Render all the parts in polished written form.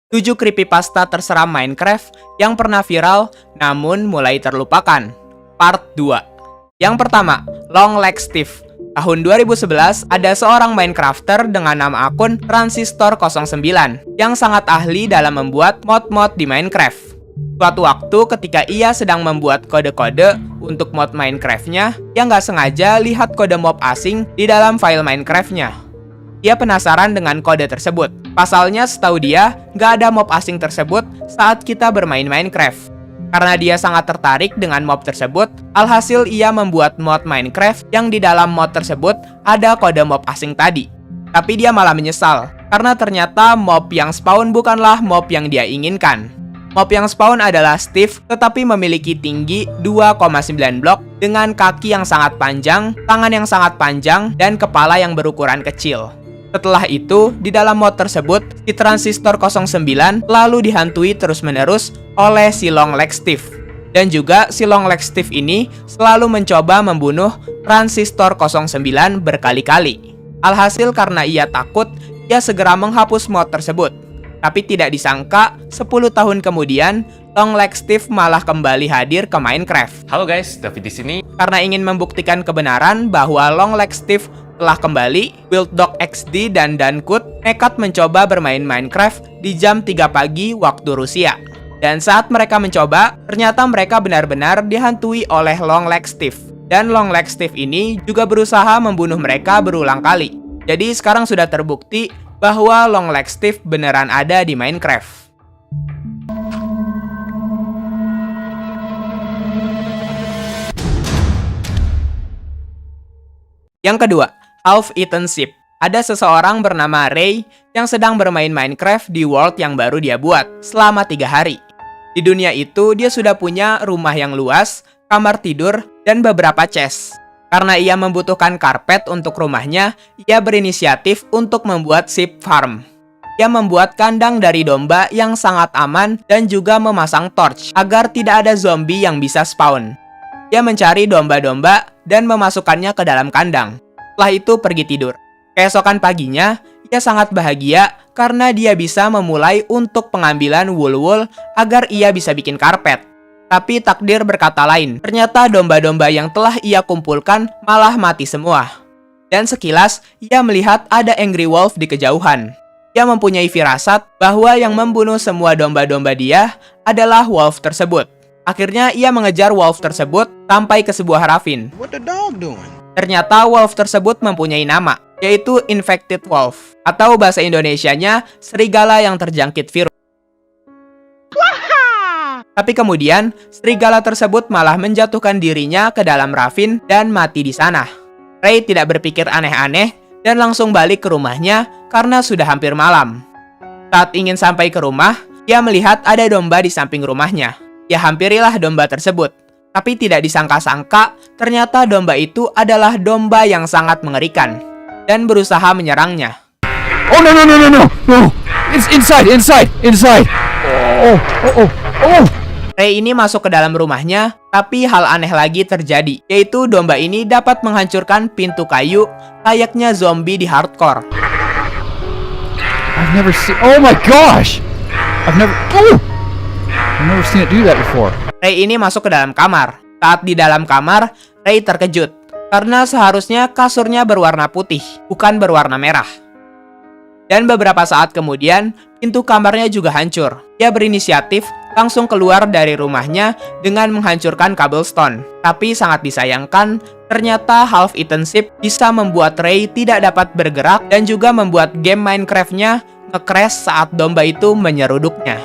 7 creepypasta terseram Minecraft yang pernah viral namun mulai terlupakan. Part 2. Yang pertama, Long Leg Steve. Tahun 2011, ada seorang Minecrafter dengan nama akun Transistor09 yang sangat ahli dalam membuat mod-mod di Minecraft. Suatu waktu ketika ia sedang membuat kode-kode untuk mod Minecraft-nya, ia nggak sengaja lihat kode mob asing di dalam file Minecraft-nya. Dia penasaran dengan kode tersebut. Pasalnya setahu dia, nggak ada mob asing tersebut saat kita bermain Minecraft. Karena dia sangat tertarik dengan mob tersebut, alhasil ia membuat mod Minecraft yang di dalam mod tersebut ada kode mob asing tadi. Tapi dia malah menyesal, karena ternyata mob yang spawn bukanlah mob yang dia inginkan. Mob yang spawn adalah Steve, tetapi memiliki tinggi 2,9 blok dengan kaki yang sangat panjang, tangan yang sangat panjang, dan kepala yang berukuran kecil. Setelah itu, di dalam mod tersebut, si Transistor 09 lalu dihantui terus-menerus oleh si Long Leg Steve. Dan juga si Long Leg Steve ini selalu mencoba membunuh Transistor 09 berkali-kali. Alhasil karena ia takut, ia segera menghapus mod tersebut. Tapi tidak disangka, 10 tahun kemudian, Long Leg Steve malah kembali hadir ke Minecraft. Halo guys, David di sini. Karena ingin membuktikan kebenaran bahwa Long Leg Steve telah kembali, BuildDog XD dan Dankut nekat mencoba bermain Minecraft di jam 3 pagi waktu Rusia. Dan saat mereka mencoba, ternyata mereka benar-benar dihantui oleh Long Leg Steve. Dan Long Leg Steve ini juga berusaha membunuh mereka berulang kali. Jadi sekarang sudah terbukti bahwa Long Leg Steve beneran ada di Minecraft. Yang kedua, Half-Eaten Sheep. Ada seseorang bernama Ray yang sedang bermain Minecraft di world yang baru dia buat selama 3 hari. Di dunia itu, dia sudah punya rumah yang luas, kamar tidur, dan beberapa chest. Karena ia membutuhkan karpet untuk rumahnya, ia berinisiatif untuk membuat sheep farm. Ia membuat kandang dari domba yang sangat aman dan juga memasang torch agar tidak ada zombie yang bisa spawn. Ia mencari domba-domba dan memasukkannya ke dalam kandang. Setelah itu pergi tidur. Keesokan paginya, ia sangat bahagia karena dia bisa memulai untuk pengambilan wool-wool agar ia bisa bikin karpet. Tapi takdir berkata lain. Ternyata domba-domba yang telah ia kumpulkan malah mati semua. Dan sekilas, ia melihat ada Angry Wolf di kejauhan. Ia mempunyai firasat bahwa yang membunuh semua domba-domba dia adalah wolf tersebut. Akhirnya ia mengejar wolf tersebut sampai ke sebuah ravine. What the dog doing? Ternyata wolf tersebut mempunyai nama, yaitu Infected Wolf, atau bahasa Indonesianya serigala yang terjangkit virus. Tapi kemudian, serigala tersebut malah menjatuhkan dirinya ke dalam ravine dan mati di sana. Ray tidak berpikir aneh-aneh dan langsung balik ke rumahnya karena sudah hampir malam. Saat ingin sampai ke rumah, ia melihat ada domba di samping rumahnya. Ia hampirilah domba tersebut. Tapi tidak disangka-sangka, ternyata domba itu adalah domba yang sangat mengerikan dan berusaha menyerangnya. Oh no no no no no no! It's inside. Oh! Ray ini masuk ke dalam rumahnya, tapi hal aneh lagi terjadi, yaitu domba ini dapat menghancurkan pintu kayu layaknya zombie di hardcore. I've never seen. Oh my gosh! I've never seen it do that before. Ray ini masuk ke dalam kamar. Saat di dalam kamar, Ray terkejut karena seharusnya kasurnya berwarna putih, bukan berwarna merah. Dan beberapa saat kemudian, pintu kamarnya juga hancur. Ia berinisiatif langsung keluar dari rumahnya dengan menghancurkan cobblestone. Tapi sangat disayangkan, ternyata Half-Eaten Sheep bisa membuat Ray tidak dapat bergerak dan juga membuat game Minecraft-nya nge-crash saat domba itu menyeruduknya.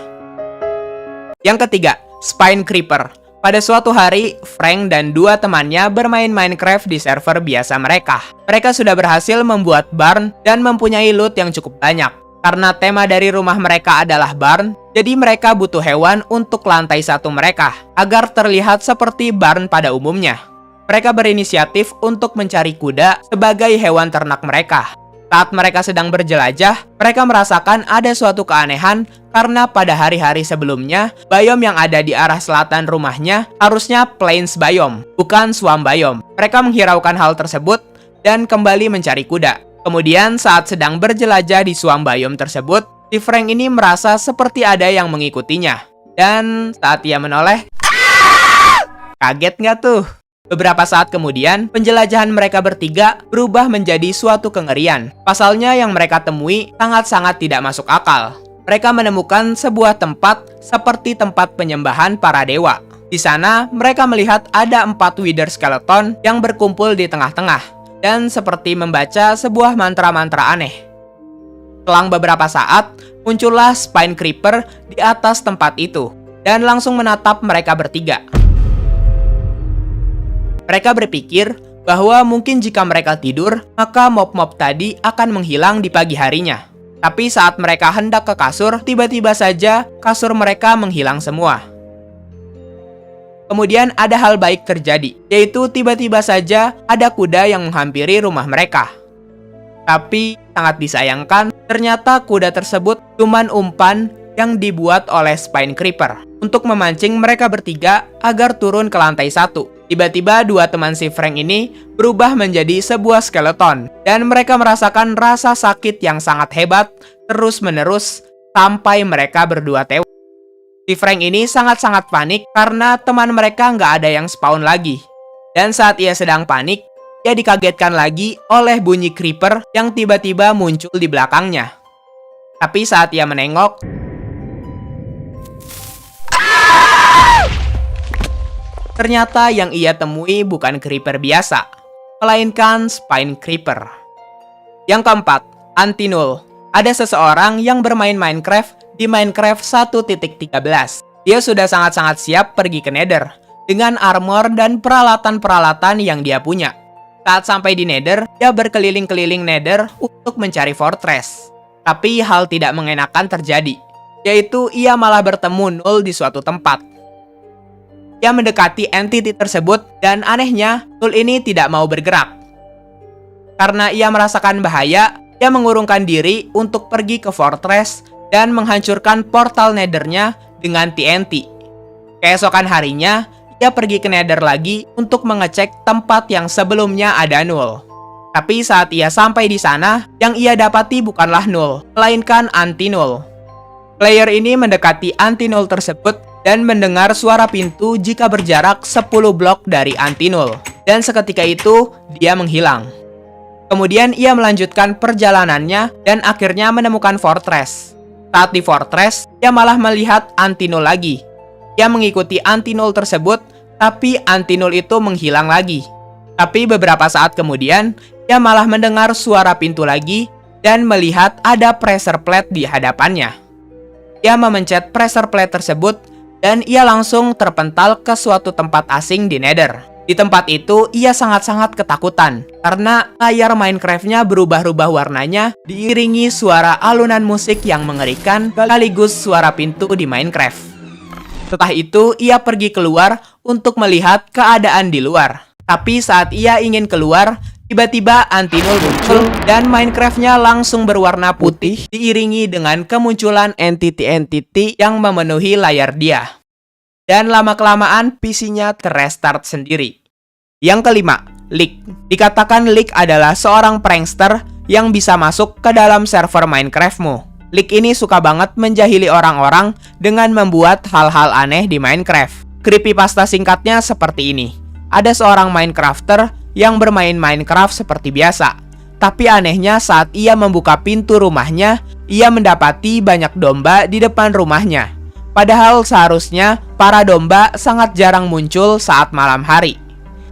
Yang ketiga, Spine Creeper. Pada suatu hari, Frank dan 2 temannya bermain Minecraft di server biasa mereka. Mereka sudah berhasil membuat barn dan mempunyai loot yang cukup banyak. Karena tema dari rumah mereka adalah barn, jadi mereka butuh hewan untuk lantai 1 mereka, agar terlihat seperti barn pada umumnya. Mereka berinisiatif untuk mencari kuda sebagai hewan ternak mereka. Saat mereka sedang berjelajah, mereka merasakan ada suatu keanehan karena pada hari-hari sebelumnya, biome yang ada di arah selatan rumahnya harusnya plains biome, bukan swamp biome. Mereka menghiraukan hal tersebut dan kembali mencari kuda. Kemudian saat sedang berjelajah di swamp biome tersebut, si Frank ini merasa seperti ada yang mengikutinya. Dan saat ia menoleh, kaget nggak tuh? Beberapa saat kemudian, penjelajahan mereka bertiga berubah menjadi suatu kengerian. Pasalnya yang mereka temui sangat-sangat tidak masuk akal. Mereka menemukan sebuah tempat seperti tempat penyembahan para dewa. Di sana, mereka melihat ada 4 Wither skeleton yang berkumpul di tengah-tengah dan seperti membaca sebuah mantra-mantra aneh. Selang beberapa saat, muncullah Spine Creeper di atas tempat itu dan langsung menatap mereka bertiga. Mereka berpikir bahwa mungkin jika mereka tidur, maka mob-mob tadi akan menghilang di pagi harinya. Tapi saat mereka hendak ke kasur, tiba-tiba saja kasur mereka menghilang semua. Kemudian ada hal baik terjadi, yaitu tiba-tiba saja ada kuda yang menghampiri rumah mereka. Tapi sangat disayangkan, ternyata kuda tersebut cuma umpan yang dibuat oleh Spine Creeper untuk memancing mereka bertiga agar turun ke lantai 1. Tiba-tiba 2 teman si Frank ini berubah menjadi sebuah skeleton dan mereka merasakan rasa sakit yang sangat hebat terus-menerus sampai mereka berdua tewas. Si Frank ini sangat-sangat panik karena teman mereka nggak ada yang spawn lagi. Dan saat ia sedang panik, ia dikagetkan lagi oleh bunyi creeper yang tiba-tiba muncul di belakangnya. Tapi saat ia menengok, ternyata yang ia temui bukan creeper biasa, melainkan Spine Creeper. Yang keempat, Anti-Null. Ada seseorang yang bermain Minecraft di Minecraft 1.13. Dia sudah sangat-sangat siap pergi ke Nether dengan armor dan peralatan-peralatan yang dia punya. Saat sampai di Nether, dia berkeliling-keliling Nether untuk mencari fortress. Tapi hal tidak mengenakan terjadi, yaitu ia malah bertemu Null di suatu tempat. Ia mendekati entity tersebut dan anehnya, Null ini tidak mau bergerak. Karena ia merasakan bahaya, ia mengurungkan diri untuk pergi ke fortress dan menghancurkan portal Nethernya dengan TNT. Keesokan harinya, ia pergi ke Nether lagi untuk mengecek tempat yang sebelumnya ada Null. Tapi saat ia sampai di sana, yang ia dapati bukanlah Null, melainkan Anti-Null. Player ini mendekati Anti-Null tersebut dan mendengar suara pintu jika berjarak 10 blok dari Anti-Null. Dan seketika itu, dia menghilang. Kemudian ia melanjutkan perjalanannya dan akhirnya menemukan fortress. Saat di fortress, ia malah melihat Anti-Null lagi. Ia mengikuti Anti-Null tersebut, tapi Anti-Null itu menghilang lagi. Tapi beberapa saat kemudian, ia malah mendengar suara pintu lagi dan melihat ada pressure plate di hadapannya. Ia memencet pressure plate tersebut dan ia langsung terpental ke suatu tempat asing di Nether. Di tempat itu, ia sangat-sangat ketakutan karena layar Minecraft-nya berubah-ubah warnanya diiringi suara alunan musik yang mengerikan sekaligus suara pintu di Minecraft. Setelah itu, ia pergi keluar untuk melihat keadaan di luar. Tapi saat ia ingin keluar, tiba-tiba Anti-Null muncul dan Minecraft-nya langsung berwarna putih diiringi dengan kemunculan entity-entity yang memenuhi layar dia. Dan lama-kelamaan PC-nya terrestart sendiri. Yang kelima, Leak. Dikatakan Leak adalah seorang prankster yang bisa masuk ke dalam server Minecraft-mu. Leak ini suka banget menjahili orang-orang dengan membuat hal-hal aneh di Minecraft. Creepypasta singkatnya seperti ini. Ada seorang Minecrafter yang bermain Minecraft seperti biasa. Tapi anehnya saat ia membuka pintu rumahnya, ia mendapati banyak domba di depan rumahnya. Padahal seharusnya para domba sangat jarang muncul saat malam hari.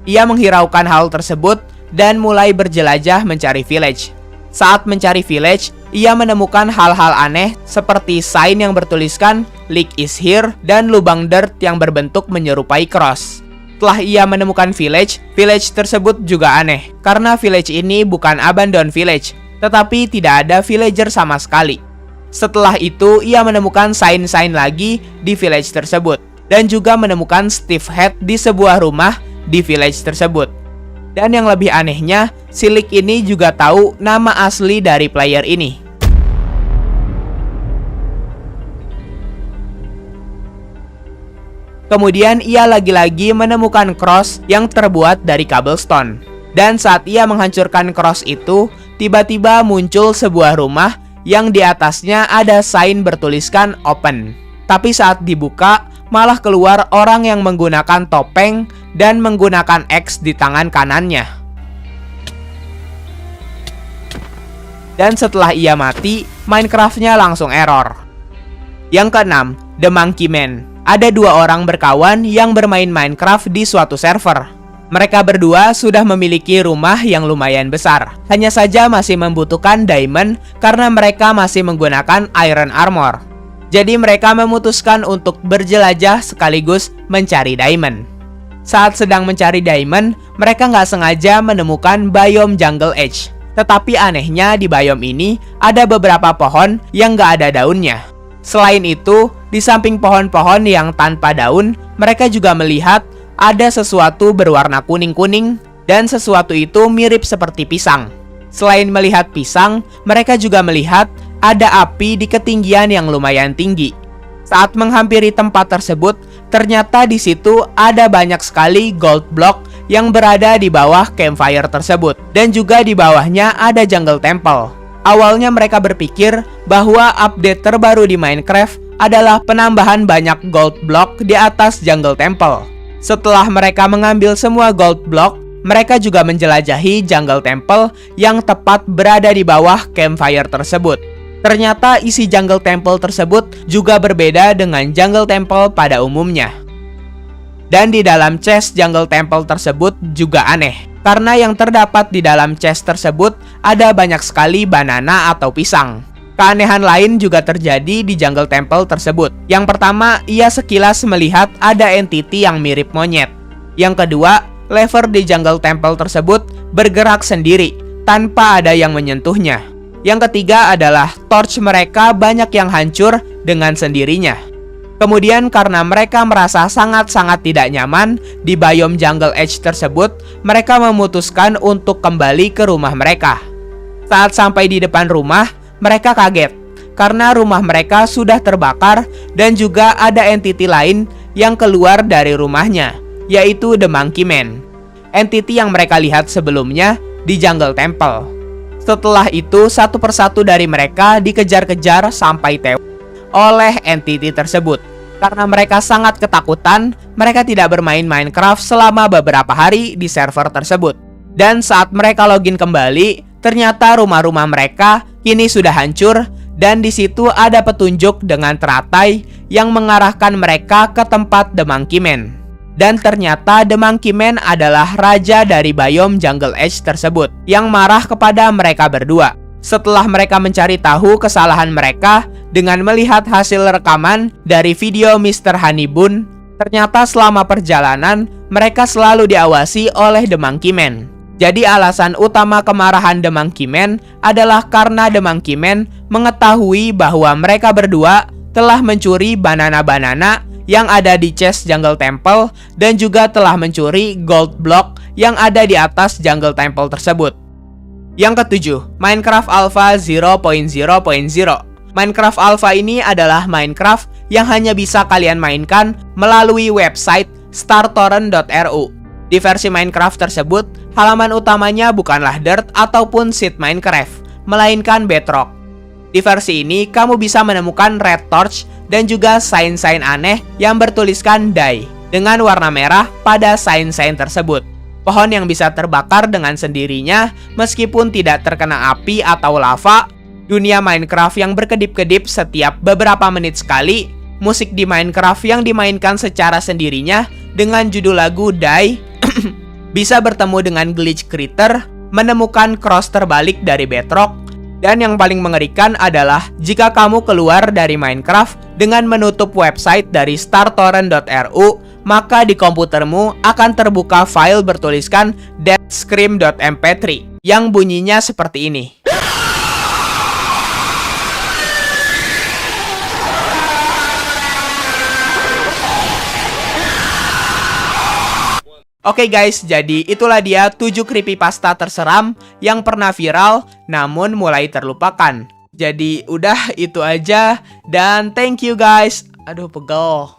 Ia menghiraukan hal tersebut dan mulai berjelajah mencari village. Saat mencari village, ia menemukan hal-hal aneh seperti sign yang bertuliskan Leak is here dan lubang dirt yang berbentuk menyerupai cross. Setelah ia menemukan village tersebut juga aneh karena village ini bukan abandoned village, tetapi tidak ada villager sama sekali. Setelah itu, ia menemukan sign-sign lagi di village tersebut. Dan juga menemukan Steve Head di sebuah rumah di village tersebut. Dan yang lebih anehnya, si Leak ini juga tahu nama asli dari player ini. Kemudian ia lagi-lagi menemukan cross yang terbuat dari cobblestone. Dan saat ia menghancurkan cross itu, tiba-tiba muncul sebuah rumah yang di atasnya ada sign bertuliskan open. Tapi saat dibuka, malah keluar orang yang menggunakan topeng dan menggunakan X di tangan kanannya. Dan setelah ia mati, Minecraft-nya langsung error. Yang keenam, The Monkey Man. Ada 2 orang berkawan yang bermain Minecraft di suatu server. Mereka berdua sudah memiliki rumah yang lumayan besar. Hanya saja masih membutuhkan diamond karena mereka masih menggunakan iron armor. Jadi mereka memutuskan untuk berjelajah sekaligus mencari diamond. Saat sedang mencari diamond, mereka nggak sengaja menemukan biome Jungle Edge. Tetapi anehnya di biome ini ada beberapa pohon yang nggak ada daunnya. Selain itu, di samping pohon-pohon yang tanpa daun, mereka juga melihat ada sesuatu berwarna kuning-kuning dan sesuatu itu mirip seperti pisang. Selain melihat pisang, mereka juga melihat ada api di ketinggian yang lumayan tinggi. Saat menghampiri tempat tersebut, ternyata di situ ada banyak sekali gold block yang berada di bawah campfire tersebut. Dan juga di bawahnya ada jungle temple. Awalnya mereka berpikir bahwa update terbaru di Minecraft adalah penambahan banyak gold block di atas jungle temple. Setelah mereka mengambil semua gold block, mereka juga menjelajahi jungle temple yang tepat berada di bawah campfire tersebut. Ternyata isi jungle temple tersebut juga berbeda dengan jungle temple pada umumnya. Dan di dalam chest jungle temple tersebut juga aneh. Karena yang terdapat di dalam chest tersebut ada banyak sekali banana atau pisang. Keanehan lain juga terjadi di jungle temple tersebut. Yang pertama, ia sekilas melihat ada entity yang mirip monyet. Yang kedua, lever di jungle temple tersebut bergerak sendiri tanpa ada yang menyentuhnya. Yang ketiga adalah torch mereka banyak yang hancur dengan sendirinya. Kemudian karena mereka merasa sangat-sangat tidak nyaman di biome Jungle Edge tersebut, mereka memutuskan untuk kembali ke rumah mereka. Saat sampai di depan rumah, mereka kaget karena rumah mereka sudah terbakar dan juga ada entity lain yang keluar dari rumahnya, yaitu The Monkey Man. Entity yang mereka lihat sebelumnya di Jungle Temple. Setelah itu, satu persatu dari mereka dikejar-kejar sampai tewas oleh entity tersebut. Karena mereka sangat ketakutan, mereka tidak bermain Minecraft selama beberapa hari di server tersebut. Dan saat mereka login kembali, ternyata rumah-rumah mereka kini sudah hancur dan di situ ada petunjuk dengan teratai yang mengarahkan mereka ke tempat The Monkey Man. Dan ternyata The Monkey Man adalah raja dari biome Jungle Edge tersebut yang marah kepada mereka berdua. Setelah mereka mencari tahu kesalahan mereka dengan melihat hasil rekaman dari video Mr. Honeyboon, ternyata selama perjalanan mereka selalu diawasi oleh The Monkey Man. Jadi alasan utama kemarahan The Monkey Man adalah karena The Monkey Man mengetahui bahwa mereka berdua telah mencuri banana-banana yang ada di chest Jungle Temple dan juga telah mencuri gold block yang ada di atas Jungle Temple tersebut. Yang ketujuh, Minecraft Alpha 0.0.0. Minecraft Alpha ini adalah Minecraft yang hanya bisa kalian mainkan melalui website startorrent.ru. Di versi Minecraft tersebut, halaman utamanya bukanlah Dirt ataupun Seed Minecraft, melainkan Bedrock. Di versi ini, kamu bisa menemukan red torch dan juga sign-sign aneh yang bertuliskan die dengan warna merah pada sign-sign tersebut. Pohon yang bisa terbakar dengan sendirinya meskipun tidak terkena api atau lava, dunia Minecraft yang berkedip-kedip setiap beberapa menit sekali, musik di Minecraft yang dimainkan secara sendirinya dengan judul lagu Die, bisa bertemu dengan glitch creature, menemukan cross terbalik dari Bedrock, dan yang paling mengerikan adalah jika kamu keluar dari Minecraft dengan menutup website dari startorrent.ru, maka di komputermu akan terbuka file bertuliskan deathscream.mp3 yang bunyinya seperti ini. Oke guys, jadi itulah dia 7 creepypasta terseram yang pernah viral namun mulai terlupakan. Jadi udah itu aja dan thank you guys. Aduh pegel.